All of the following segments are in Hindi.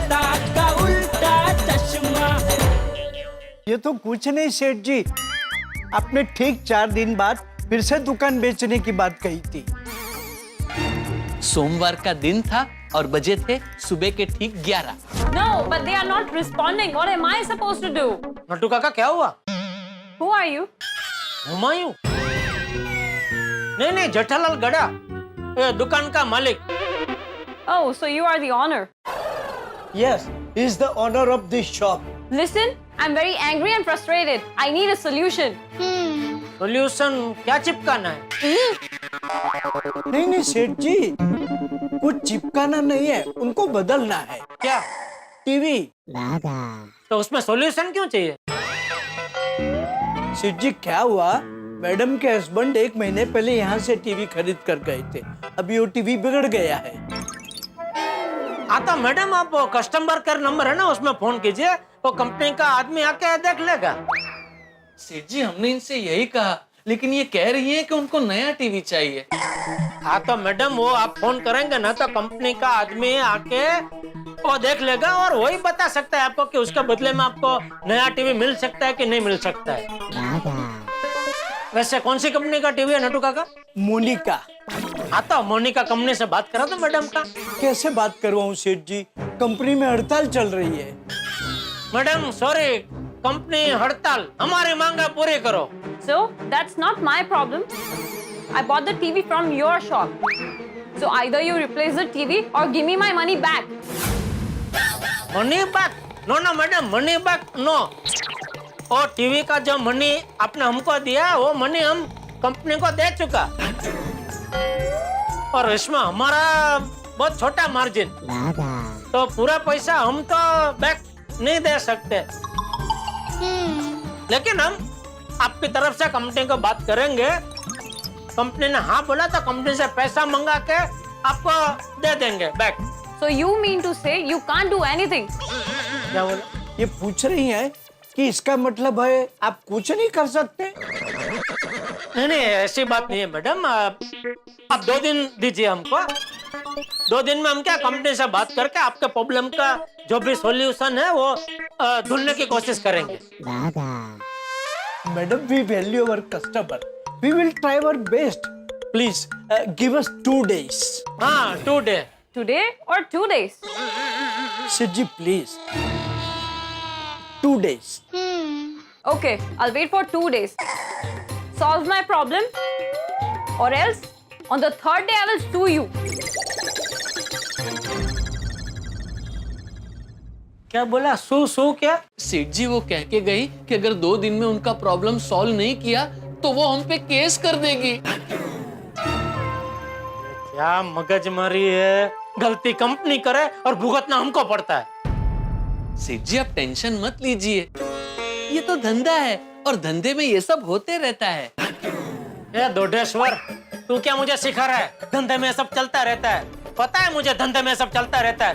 जनता का उल्टा चश्मा। ये तो कुछ नहीं सेठ जी, आपने ठीक 4 दिन बाद फिर से दुकान बेचने की बात कही थी। सोमवार का दिन था और बजे थे सुबह के ठीक 11। No, but they are not responding. What am I supposed to do? Nattu काका क्या हुआ? Who are you? हुमायूं? नहीं, जेठालाल गड़ा, ये दुकान का मालिक। Oh, so you are the owner. Yes, he is the owner of this shop. Listen, I'm very angry and frustrated. I need a solution. Solution क्या चिपकाना है? नहीं सेठ जी, कुछ चिपकाना नहीं है, उनको बदलना है। क्या? टीवी। तो उसमें सोल्यूशन क्यों चाहिए? सेठ जी क्या हुआ, मैडम के हस्बैंड 1 महीने पहले यहाँ से टीवी खरीद कर गए थे, अभी वो टीवी बिगड़ गया है। आता मैडम, आप कस्टमर केयर नंबर है ना, उसमें फोन कीजिए, वो कंपनी का आदमी आके देख लेगा। सेठ जी हमने इनसे यही कहा, लेकिन ये कह रही है कि उनको नया टीवी चाहिए। हाँ तो मैडम, वो आप फोन करेंगे ना तो कंपनी का आदमी आके वो देख लेगा और वही बता सकता है आपको कि उसके बदले में आपको नया टीवी मिल सकता है कि नहीं मिल सकता है। वैसे कौन सी कंपनी का टीवी है नट्टू काका? मोनिका। हाँ तो मोनिका कंपनी से बात करा तो मैडम का। कैसे बात करवाऊं सेठ जी, कंपनी में हड़ताल चल रही है। मैडम सॉरी, कंपनी हड़ताल, हमारी मांगा पूरी करो। So, that's not my problem. I bought the TV from your shop. So either you replace the TV or give me my money back. Money back? No madam, money back no. और टीवी का जो मनी आपने हमको दिया वो मनी हम कंपनी को दे चुका, और इसमें हमारा बहुत छोटा मार्जिन, तो पूरा पैसा हम तो बैक नहीं दे सकते। लेकिन हम आपकी तरफ से कंपनी को बात करेंगे, कंपनी ने हाँ बोला तो कंपनी से पैसा मंगा के आपको दे देंगे back. So you mean to say you can't do anything? क्या बोला? ये पूछ रही है कि इसका मतलब है आप कुछ नहीं कर सकते। नहीं, ऐसी बात नहीं है मैडम, आप 2 दिन दीजिए हमको। 2 दिन में हम क्या कंपनी से बात करके आपके प्रॉब्लम का जो भी सॉल्यूशन है वो ढूंढने की कोशिश करेंगे। Madam, we value our customer, we will try our best, please give us 2 days। हाँ, 2 day। Today or 2 days? सेठ जी please 2 days। Okay, I'll wait for 2 days. Solve my problem, or else on the 3rd day I will sue you. क्या बोला? सू क्या? सेठ जी वो कह के गई कि अगर 2 दिन में उनका प्रॉब्लम सॉल्व नहीं किया तो वो हम पे केस कर देगी। क्या मगजमारी है, गलती कंपनी करे और भुगतना हमको पड़ता है। सेठ जी आप टेंशन मत लीजिए, ये तो धंधा है और धंधे में ये सब होते रहता है। ये दोडेश्वर, तू क्या मुझे सिखा रहा है? धंधे में सब चलता रहता है, पता है मुझे धंधे में सब चलता रहता है,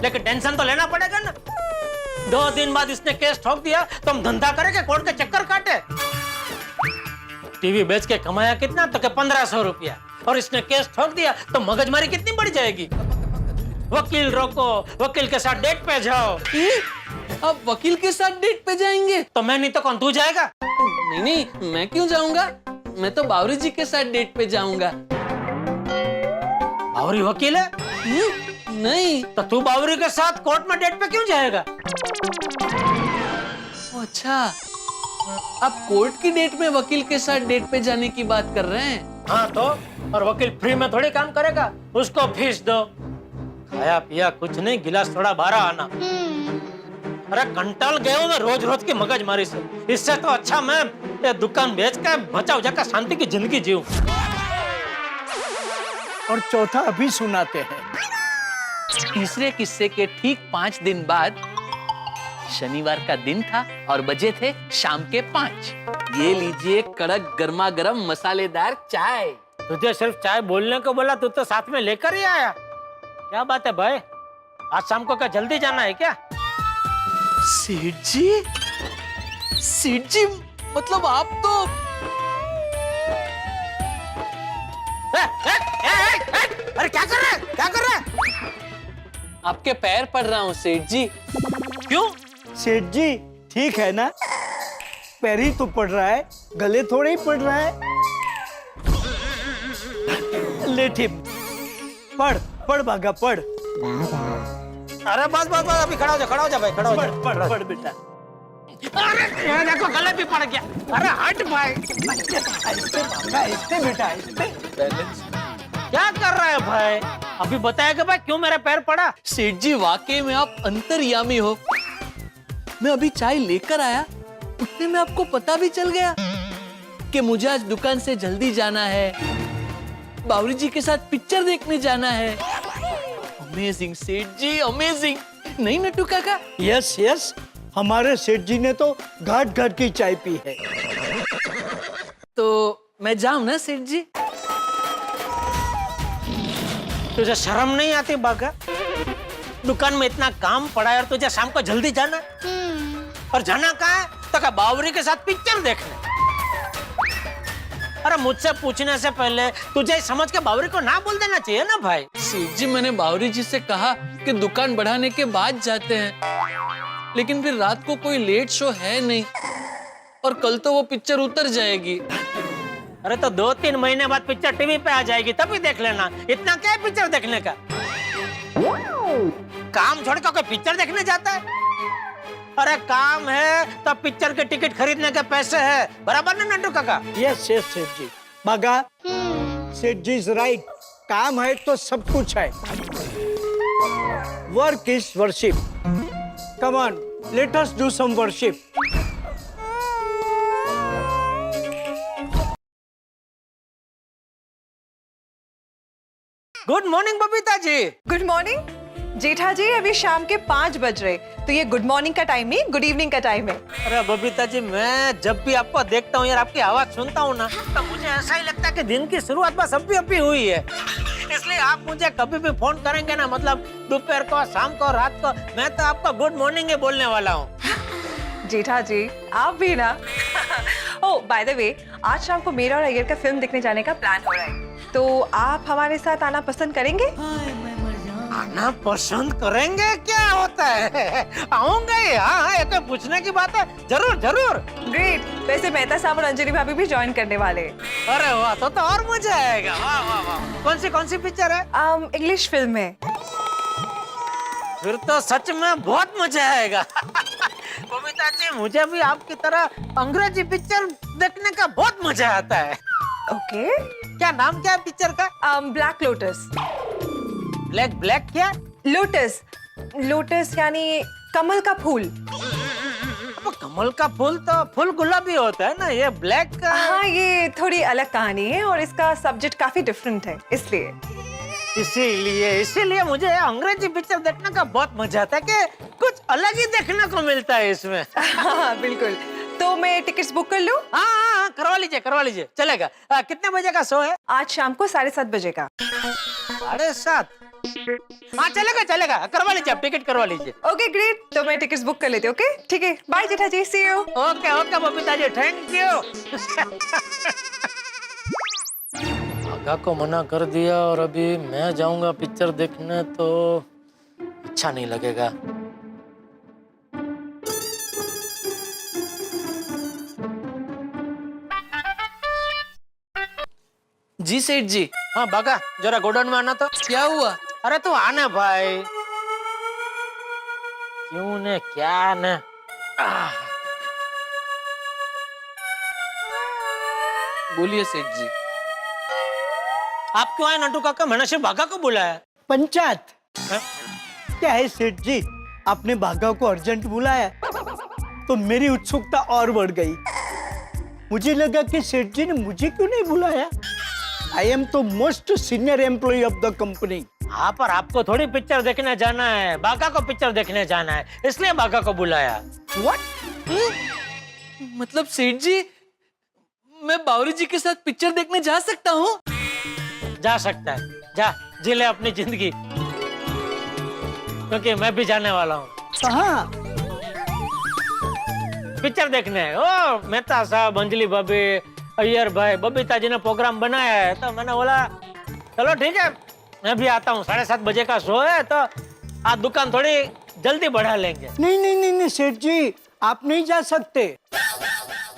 लेकिन टेंशन तो लेना पड़ेगा ना। 2 दिन बाद इसने केस ठोक दिया तो हम धंधा करेंगे, कोर्ट के चक्कर काटे। टीवी बेच के कमाया कितना? तो क्या 1500 रुपया, और इसने केस ठोक दिया तो मगजमारी कितनी बढ़ जाएगी। वकील रोको, वकील के साथ डेट पे जाओ। अब वकील के साथ डेट पे जाएंगे? तो मैं नहीं तो कौन, तू जाएगा? नहीं, मैं क्यों जाऊंगा, मैं तो बावरी जी के साथ डेट पे जाऊंगा। बावरी वकील है? नहीं। तो तू बावरी के साथ कोर्ट में डेट पे क्यों जाएगा? अच्छा, आप कोर्ट की डेट में वकील के साथ डेट पे जाने की बात कर रहे हैं? हाँ तो, और वकील फ्री में थोड़ी काम करेगा, उसको फीस दो। खाया पिया कुछ नहीं, गिलास थोड़ा बाहर आना। अरे कंटाल गए हो मैं रोज की मगजमारी से, इससे तो अच्छा मैं ये दुकान बेच के बचा जाकर शांति की जिंदगी जीऊं। और चौथा अभी सुनाते हैं। तीसरे किस्से के ठीक 5 दिन बाद शनिवार का दिन था और बजे थे शाम के 5। ये लीजिए कड़क गर्मा गर्म मसालेदार चाय। तुझे सिर्फ चाय बोलने को बोला, तू तो साथ में लेकर ही आया। क्या बात है भाई, आज शाम को क्या जल्दी जाना है क्या? सेठ जी मतलब आप तो अरे क्या कर रहे हैं? आपके पैर पड़ रहा हूँ सेठ जी। क्यों? सेठ जी ठीक है ना, पैर ही तो पड़ रहा है, गले थोड़े ही पड़ रहा है। ले ठीक, पढ़ पढ़ भागा पढ़। अरे बस बस बस, अभी खड़ा हो जा भाई, खड़ा हो जा। पढ़ पढ़ बेटा। अरे ये देखो गले भी पड़ गया। अरे हट भाई। ऐसे बेटा ऐसे। क्या कर रहा है भाई? अभी बताएगा भाई क्यों मेरा पैर पड़ा? सेठ जी वाकई में आप अंतर्यामी हो। मैं अभी चाय लेकर आया, उतने में आपको पता भी चल गया कि मुझे आज दुकान से जल्दी जाना है, बावरी जी के साथ पिक्चर देखने जाना है। अमेजिंग सेठ जी, अमेजिंग। नहीं नट्टू काका? यस यस, हमारे सेठ जी ने तो घाट घाट की चाय पी है। तो मैं जाऊं ना सेठ जी? तुझे शर्म नहीं आती बागा? दुकान में इतना काम पड़ा है और तुझे शाम को जल्दी जाना है? और जाना कहाँ है? तो क्या बावरी के साथ पिक्चर देखने? अरे मुझसे पूछने से पहले तुझे समझ के बावरी को ना बोल देना चाहिए ना भाई। सेठ जी मैंने बावरी जी से कहा कि दुकान बढ़ाने के बाद जाते हैं, लेकिन फिर रात को कोई लेट शो है नहीं और कल तो वो पिक्चर उतर जाएगी। अरे तो 2-3 महीने बाद पिक्चर टीवी पे आ जाएगी, तभी देख लेना। इतना क्या है पिक्चर देखने का? काम छोड़ के कोई पिक्चर देखने जाता है? अरे काम है तो पिक्चर के टिकट खरीदने के पैसे है, बराबर ना नंटू काका? यस यस सेठ जी, भागा सेठ जी इज राइट। काम है तो सब कुछ है। Work is worship. Come on, let us do some worship. Good morning Babita ji. Good morning Jetha ji, अभी शाम के 5 बज रहे, तो ये गुड मॉर्निंग का टाइम नहीं, गुड इवनिंग का टाइम है। अरे बबीता जी, मैं जब भी आपको देखता हूँ यार, आपकी आवाज सुनता हूँ ना, तो मुझे ऐसा ही लगता है कि दिन की शुरुआत बस अभी अभी हुई है। इसलिए आप मुझे कभी भी फोन करेंगे ना, मतलब दोपहर को, शाम को, रात को, मैं तो आपको गुड मॉर्निंग ही बोलने वाला हूँ। जेठा जी आप भी ना। ओह बाय द वे, आज शाम को मेरा और अय्यर का फिल्म देखने जाने का प्लान हो रहा है, तो आप हमारे साथ आना पसंद करेंगे? आना पसंद करेंगे? क्या होता है, आऊंगे। हाँ, ये तो पूछने की बात है, जरूर जरूर। ग्रेट। वैसे मेहता साहब और अंजलि भाभी भी ज्वाइन करने वाले हैं। अरे वाह, तो और मजा आएगा। वाह वाह वाह। कौन सी पिक्चर है? इंग्लिश फिल्म है। फिर तो सच में बहुत मजा आएगा। बबीता जी, मुझे भी आपकी तरह अंग्रेजी पिक्चर देखने का बहुत मजा आता है। ओके। क्या नाम क्या है पिक्चर का? Black lotus. ब्लैक क्या? लोटस, लोटस यानी कमल का फूल। अब कमल का फूल तो फूल गुलाबी होता है ना, ये ब्लैक का। हाँ, ये थोड़ी अलग कहानी है और इसका सब्जेक्ट काफी डिफरेंट है, इसलिए। इसीलिए मुझे अंग्रेजी पिक्चर देखने का बहुत मजा आता है कि कुछ अलग ही देखने को मिलता है इसमें। हाँ बिल्कुल। तो मैं टिकट्स बुक कर लूं? हाँ, करवा लीजिए, चलेगा। कितने बजे का शो है? आज शाम को 7:30 बजे का। 7:30? हाँ चलेगा, करवा लीजिए, आप टिकट करवा लीजिए। ओके ग्रेट, तो मैं टिकट्स बुक कर लेती हूँ। ओके ठीक है, bye Jetha ji, see you. Okay Babita ji, thank you. आगा को मना कर दिया और अभी मैं जाऊंगा पिक्चर देखने तो अच्छा नहीं लगेगा। जी सेठ जी। हाँ बागा, जरा गोडाउन में आना तो। क्या हुआ? अरे तू आना भाई। क्यों ने क्या ने? बोलिए सेठ जी। आप क्यों आए नंटू काका? मैंने सिर्फ बागा को बुलाया। पंचायत है? क्या है सेठ जी, आपने भागा को अर्जेंट बुलाया तो मेरी उत्सुकता और बढ़ गई। मुझे लगा कि सेठ जी ने मुझे क्यों नहीं बुलाया। आई एम तो most senior employee of the company. हाँ, पर आपको थोड़ी पिक्चर देखने जाना है, बागा को पिक्चर देखने जाना है, इसलिए बागा को बुलाया। व्हाट? मतलब सेठ जी, मैं बावरी जी के साथ पिक्चर देखने जा सकता हूँ? जा सकता है, जा जी ले अपनी जिंदगी, क्योंकि मैं भी जाने वाला हूँ। कहाँ? पिक्चर देखने। ओ मेहता साहब, अंजलि भाभी, अय्यर भाई, बबीता जी ने प्रोग्राम बनाया है, तो मैंने बोला चलो ठीक है, मैं भी आता हूँ। 7:30 बजे का शो है, तो आज दुकान थोड़ी जल्दी बढ़ा लेंगे। नहीं नहीं नहीं नहीं सेठ जी, आप नहीं जा सकते।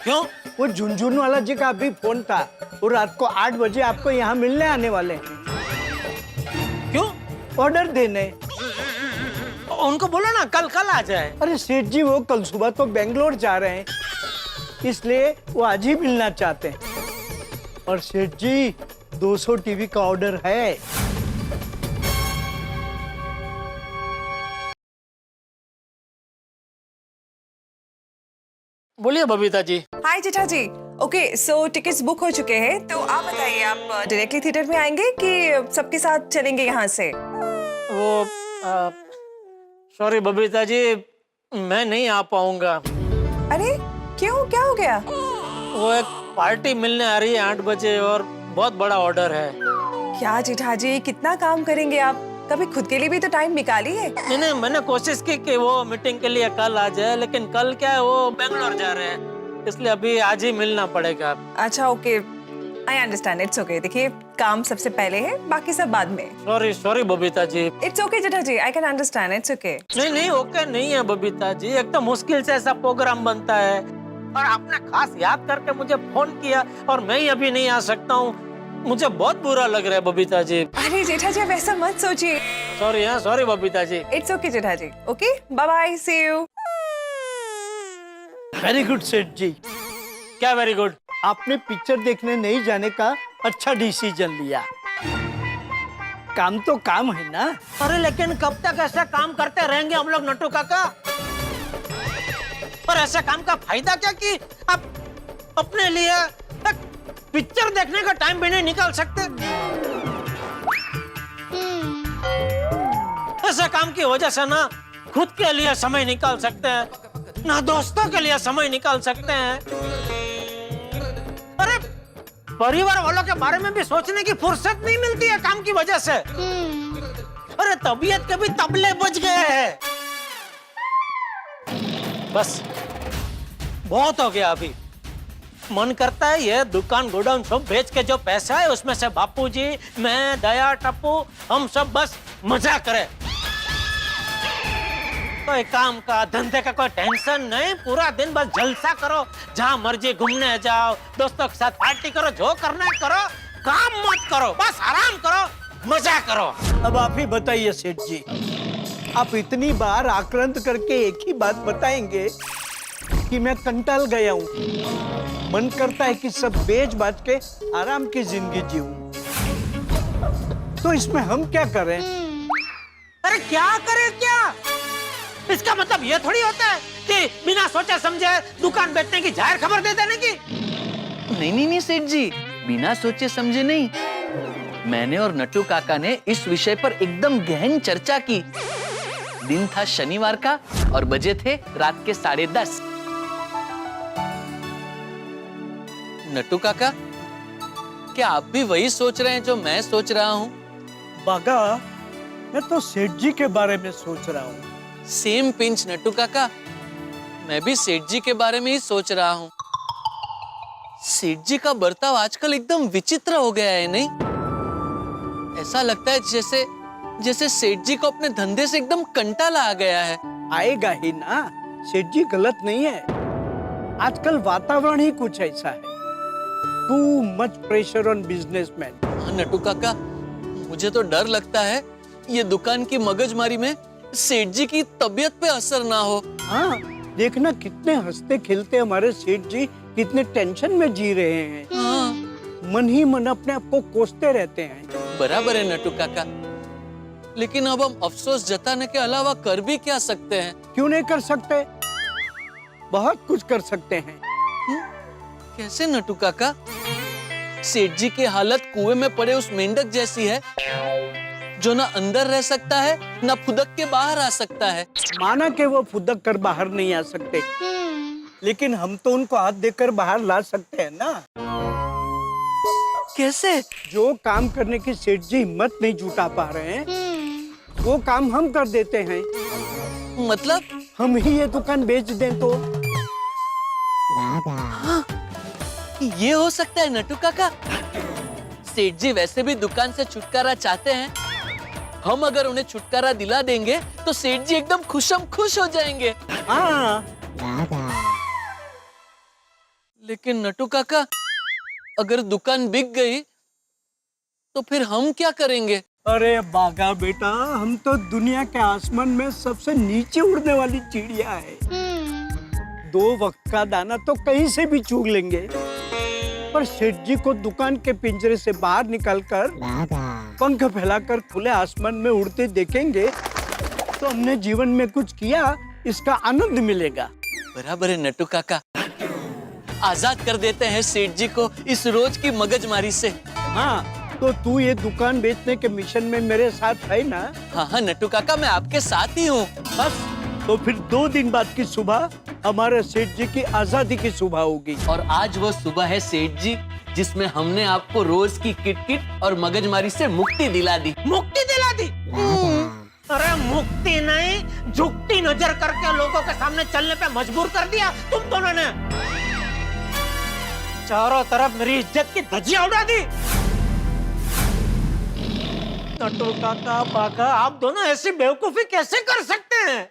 क्यों? वो झुनझुन वाला जी का अभी फोन था, वो रात को 8 बजे आपको यहाँ मिलने आने वाले हैं। क्यों? ऑर्डर देने। उनको बोलो ना कल आ जाए। अरे सेठ जी, वो कल सुबह तो बेंगलोर जा रहे हैं, इसलिए वो आज ही मिलना चाहते हैं। और सेठ जी 200 टीवी का ऑर्डर है। बोलिए बबीता जी। हाय जेठा ji. Okay so tickets book हो चुके हैं, तो आप बताइए आप डायरेक्टली थिएटर में आएंगे कि सबके साथ चलेंगे यहाँ से? वो सॉरी बबीता जी, मैं नहीं आ पाऊंगा। अरे क्यों, क्या हो गया? वो एक पार्टी मिलने आ रही है 8 बजे और बहुत बड़ा ऑर्डर है। क्या जेठा जी, कितना काम करेंगे आप? कभी खुद के लिए भी तो टाइम निकालिए। नहीं, मैंने कोशिश की कि वो मीटिंग के लिए कल आ जाए, लेकिन कल क्या है, वो बेंगलोर जा रहे हैं, इसलिए अभी आज ही मिलना पड़ेगा। अच्छा okay, I understand, it's okay. देखिए काम सबसे पहले है, बाकी सब बाद में। Sorry Babita ji. It's okay Jetha ji, I can understand, it's okay. नहीं ओके नहीं है बबीता जी, एक तो मुश्किल से ऐसा प्रोग्राम बनता है और आपने खास याद करके मुझे फोन किया और मैं ही अभी नहीं आ सकता हूँ, मुझे बहुत बुरा लग रहा है बबीता जी। अरे जेठा जी आप ऐसा मत सोचिए। Sorry Babita ji. It's okay Jetha ji, okay bye bye, see you. Very good Seth ji, क्या वेरी गुड? आपने पिक्चर देखने नहीं जाने का अच्छा डिसीजन लिया। काम तो काम है ना। अरे लेकिन कब तक ऐसा काम करते रहेंगे हम लोग नट्टू काका? और ऐसे काम का फायदा क्या कि आप अपने लिए पिक्चर देखने का टाइम भी नहीं निकाल सकते? ऐसे काम की वजह से ना खुद के लिए समय निकाल सकते हैं, ना दोस्तों के लिए समय निकाल सकते हैं। अरे परिवार वालों के बारे में भी सोचने की फुर्सत नहीं मिलती है काम की वजह से। अरे तबीयत के भी तबले बज गए हैं। बस बहुत हो गया, अभी मन करता है ये दुकान गोडाउन सब बेच के जो पैसा है उसमें से बापूजी, मैं, दया, टप्पू हम सब बस मजा करें। कोई काम का धंधे का कोई टेंशन नहीं, पूरा दिन बस जलसा करो, जहां मर्जी घूमने जाओ, दोस्तों के साथ पार्टी करो, जो करना है करो, काम मत करो, बस आराम करो, मजा करो। अब आप ही बताइए सेठ जी, आप इतनी बार आक्रांत करके एक ही बात बताएंगे कि मैं कंटाल गया हूँ। मन करता है कि सब बेच बाच के आराम की जिंदगी जीऊं। तो इसमें हम क्या करें? अरे क्या करें क्या? इसका मतलब ये थोड़ी होता है कि बिना सोचे समझे दुकान बेचने की जाहिर खबर दे देने की। नहीं सेठ जी, बिना सोचे समझे नहीं। मैंने और नट्टू काका ने इस विषय पर एकदम गहन चर्चा की। दिन था शनिवार का और बजे थे रात के 10:30। नट्टू काका, क्या आप भी वही सोच रहे हैं जो मैं सोच रहा हूँ? बागा, मैं तो सेठ जी के बारे में सोच रहा हूँ। सेम पिंच नट्टू काका, मैं भी सेठ जी के बारे में ही सोच रहा हूँ। सेठ जी का बर्ताव आजकल एकदम विचित्र हो गया है, नहीं? ऐसा लगता है जैसे सेठ जी को अपने धंधे से एकदम कंटाला आ गया है। आएगा ही ना, सेठ जी गलत नहीं है, आजकल वातावरण ही कुछ ऐसा है। Too much pressure on businessmen. हाँ नट्टू काका, मुझे तो डर लगता है ये दुकान की मगजमारी में सेठ जी की तबीयत पे असर ना हो। हाँ, देखना कितने हंसते खिलते हमारे सेठ जी कितने टेंशन में जी रहे हैं। हाँ। मन ही मन अपने आप को कोसते रहते हैं। बराबर है नट्टू काका, लेकिन अब हम अफसोस जताने के अलावा कर भी क्या सकते हैं? क्यों नहीं कर सकते? बहुत कुछ कर सकते हैं। कैसे नट्टू काका? सेठ जी की हालत कुएं में पड़े उस मेंढक जैसी है, जो ना अंदर रह सकता है ना फुदक के बाहर आ सकता है। माना कि वो फुदक कर बाहर नहीं आ सकते, लेकिन हम तो उनको हाथ देकर बाहर ला सकते हैं ना। कैसे? जो काम करने की सेठ जी हिम्मत नहीं जुटा पा रहे हैं, वो काम हम कर देते हैं। मतलब? हम ही ये दुकान बेच दें तो? हाँ, ये हो सकता है नट्टू काका। सेठ जी वैसे भी दुकान से छुटकारा चाहते हैं, हम अगर उन्हें छुटकारा दिला देंगे तो सेठ जी एकदम खुशम खुश हो जाएंगे। हाँ, लेकिन नटू काका, अगर दुकान बिक गई तो फिर हम क्या करेंगे? अरे बागा बेटा, हम तो दुनिया के आसमान में सबसे नीचे उड़ने वाली चिड़िया है। 2 वक्त का दाना तो कहीं से भी चुग लेंगे, पर सेठ जी को दुकान के पिंजरे से बाहर निकालकर पंख फैलाकर खुले आसमान में उड़ते देखेंगे तो हमने जीवन में कुछ किया, इसका आनंद मिलेगा। बराबर है नटू काका, आजाद कर देते हैं सेठ जी को इस रोज की मगजमारी से। हाँ, तो तू ये दुकान बेचने के मिशन में मेरे साथ है ना? हाँ हाँ नटू काका, मैं आपके साथ ही हूँ। बस, तो फिर 2 दिन बाद की सुबह हमारे सेठ जी की आजादी की सुबह होगी। और आज वो सुबह है सेठ जी, जिसमें हमने आपको रोज की किटकिट और मगजमारी से मुक्ति दिला दी। मुक्ति दिला दी? अरे मुक्ति नहीं, झुकती नजर करके लोगों के सामने चलने पे मजबूर कर दिया तुम दोनों ने। चारों तरफ मेरी इज्जत की धज्जियां उड़ा दी। नटू काका, बागा, आप दोनों ऐसी बेवकूफी कैसे कर सकते हैं?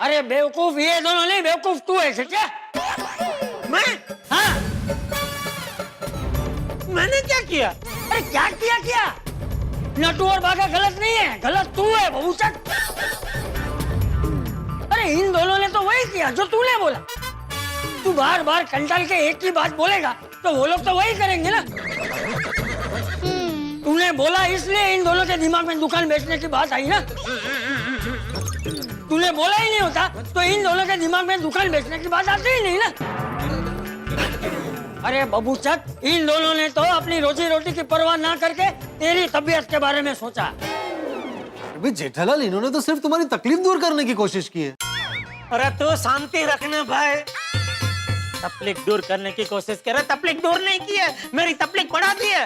अरे बेवकूफ ये दोनों नहीं, बेवकूफ तू है सच्चा। मैं? हाँ, मैंने क्या किया? अरे क्या किया? नटू और बागा गलत नहीं है, गलत तू है बहुचक। अरे इन दोनों ने तो वही किया जो तूने बोला। तू बार बार कंटाल के एक ही बात बोलेगा तो वो लोग तो वही करेंगे ना। तूने बोला इसलिए इन दोनों के दिमाग में दुकान बेचने की बात आई ना। तूने बोला ही नहीं होता तो इन दोनों के दिमाग में दुकान बेचने की बात आती ही नहीं ना। अरे बबूचक, इन दोनों ने तो अपनी रोजी रोटी की परवाह ना करके तेरी तबीयत के बारे में सोचा। अबे जेठालाल, इन्होंने तो सिर्फ तुम्हारी तकलीफ दूर करने की कोशिश की है। अरे तू शांति रखना भाई। तकलीफ दूर करने की कोशिश कर रहे, तकलीफ दूर नहीं की है, मेरी तकलीफ बढ़ा दी है।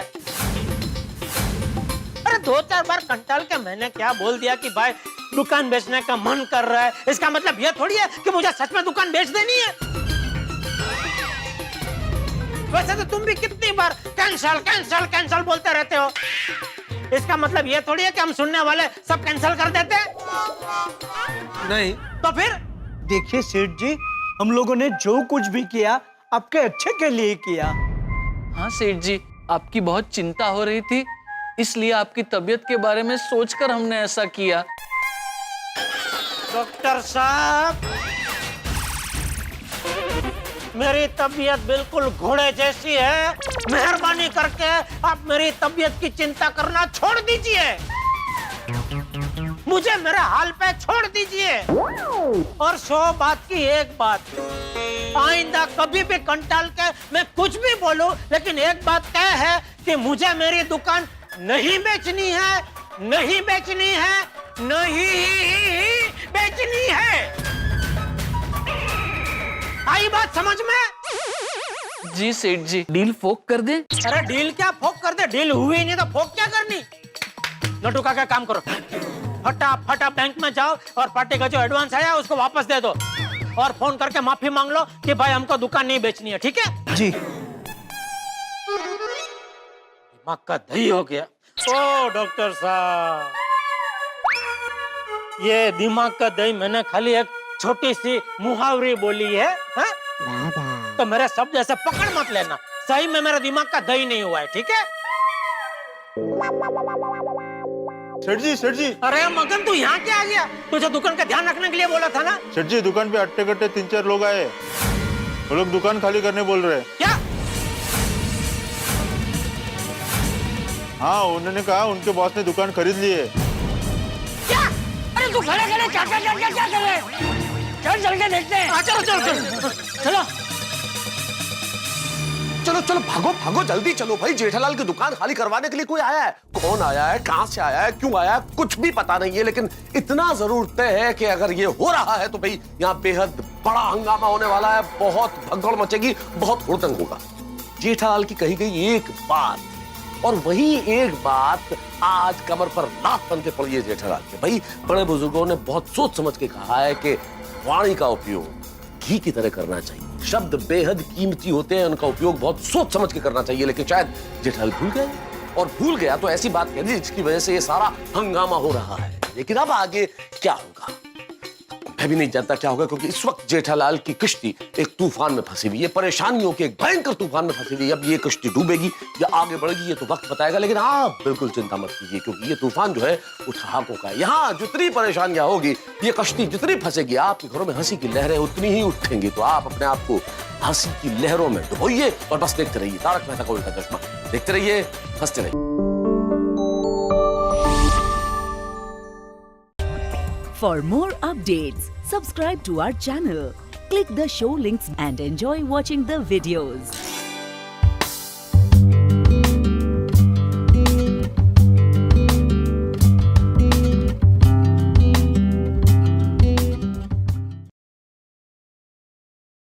अरे 2-4 बार कंटाल के मैंने क्या बोल दिया कि भाई दुकान बेचने का मन कर रहा है, इसका मतलब ये थोड़ी है कि मुझे सच में दुकान बेच देनी है। वैसे तो तुम भी कितनी बार कैंसल कैंसल कैंसल बोलते रहते हो, इसका मतलब ये थोड़ी है कि हम सुनने वाले सब कैंसल कर देते हैं। नहीं तो फिर देखिए सेठ जी, हम लोगों ने जो कुछ भी किया आपके अच्छे के लिए किया। हाँ सेठ जी, आपकी बहुत चिंता हो रही थी, इसलिए आपकी तबीयत के बारे में सोचकर हमने ऐसा किया। डॉक्टर साहब, मेरी तबीयत बिल्कुल घोड़े जैसी है, मेहरबानी करके आप मेरी तबीयत की चिंता करना छोड़ दीजिए, मुझे मेरे हाल पे छोड़ दीजिए। और 100 बात की एक बात, आइंदा कभी भी कंटाल के मैं कुछ भी बोलूं, लेकिन एक बात तय है कि मुझे मेरी दुकान नहीं बेचनी है, नहीं बेचनी है, नहीं बेचनी है। आई बात समझ में? जी सेठ जी, डील फोक कर दे। अरे डील क्या फोक कर दे, डील हुई नहीं तो फोक क्या करनी। नटू काका काम करो, फटाफट बैंक में जाओ और पार्टी का जो एडवांस आया उसको वापस दे दो, और फोन करके माफी मांग लो कि भाई हमको दुकान नहीं बेचनी है, ठीक है? जी। दिमाग का दही हो गया। ओ डॉक्टर साहब, ये दिमाग का दही मैंने खाली एक छोटी सी मुहावरी बोली है, हा? तो मेरे शब्द ऐसे पकड़ मत लेना, सही में मेरा दिमाग का दही नहीं हुआ है, ठीक है? सेठ जी। अरे मगन, तू यहाँ क्या आ गया? तुझे दुकान का ध्यान रखने के लिए बोला था ना। सेठ जी, दुकान पे अट्टे कट्टे 3-4 लोग आए, वो लोग दुकान खाली करने बोल रहे हैं। क्या? हाँ, उन्होंने कहा उनके बॉस ने दुकान खरीद ली है। क्या? अरे तू खड़े खड़े क्या कर रहे हैं? चल के देखते हैं। चलो चलो चलो भागो जल्दी चलो भाई, जेठालाल की दुकान खाली करवाने के लिए कोई आया है। कौन आया है, कहां से आया है, क्यों आया है, कुछ भी पता नहीं है, लेकिन इतना जरूर तय है कि अगर ये हो रहा है तो भाई यहाँ बेहद बड़ा हंगामा होने वाला है, बहुत भगदड़ मचेगी, बहुत हुड़दंग होगा। जेठालाल की कही गई एक बात, और वही एक बात आज कमर पर लात बन के पड़ी है जेठालाल के। भाई बड़े बुजुर्गों ने बहुत सोच समझ के कहा है कि वाणी का उपयोग घी की तरह करना चाहिए, शब्द बेहद कीमती होते हैं, उनका उपयोग बहुत सोच समझ के करना चाहिए, लेकिन शायद जेठालाल भूल गए। और भूल गया तो ऐसी बात कह दी जिसकी वजह से ये सारा हंगामा हो रहा है। लेकिन अब आगे क्या होगा मैं भी नहीं जानता क्या होगा, क्योंकि इस वक्त जेठालाल की किश्ती एक तूफान में फंसी हुई है, परेशानियों के एक भयंकर तूफान में फंसी हुई है। अब ये किश्ती डूबेगी या आगे बढ़ेगी ये तो वक्त बताएगा, लेकिन आप बिल्कुल चिंता मत कीजिए, क्योंकि ये तूफान जो है वो ठहाकों का है। यहाँ जितनी परेशानियां होगी, ये कश्ती जितनी फंसेगी, आपके घरों में हंसी की लहरें उतनी ही उठेंगी। तो आप अपने आप को हंसी की लहरों में डुबोइए और बस देखते रहिए तारक मेहता का उल्टा चश्मा। देखते रहिए, हंसते रहिए। For more updates, subscribe to our channel, click the show links and enjoy watching the videos.